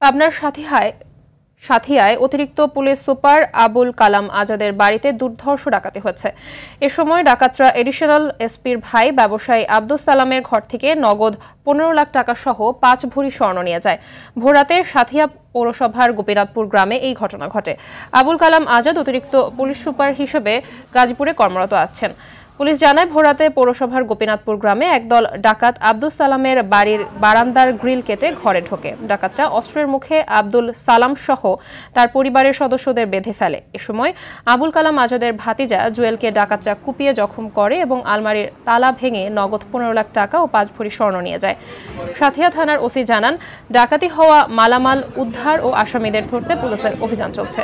পাবনার সাথিয়ায় অতিরিক্ত police super Abul Kalam আজাদের বাড়িতে দুর্ধর্ষ ডাকাতি হয়েছে। এ সময় ডাকাতরা এডিশনাল এসপির ভাই ব্যবসায়ী আব্দুস সালামের ঘর থেকে নগদ 15 লাখ টাকা সহ 5 ভরি স্বর্ণ নিয়ে যায়। ভোররাতে সাথিয়া পৌরসভার গোপীনাথপুর গ্রামে এই ঘটনা ঘটে। আবুল কালাম আজাদ অতিরিক্ত পুলিশ সুপার হিসেবে গাজীপুরে কর্মরত আছেন। পুলিশ জানায়, ভোররাতে পৌরসভার গোপীনাথপুর গ্রামে একদল ডাকাত আব্দুল সালামের বাড়ির বারান্দার গ্রিল কেটে ঘরে ঢোকে। ডাকাতরা অস্ত্রের মুখে আব্দুল সালাম সহ তার পরিবারের সদস্যদের বেঁধে ফেলে। এ সময় আবুল কালাম আজাদের ভাতিজা জুয়েলকে ডাকাতরা কুপিয়ে জখম করে এবং আলমারির তালা ভেঙে নগদ 15 লাখ টাকা ও 5 ভরি স্বর্ণ নিয়ে যায়। সাথিয়া থানার ওসি জানান, ডাকাতি হওয়া মালামাল উদ্ধার ও আসামিদের ধরতে পুলিশের অভিযান চলছে।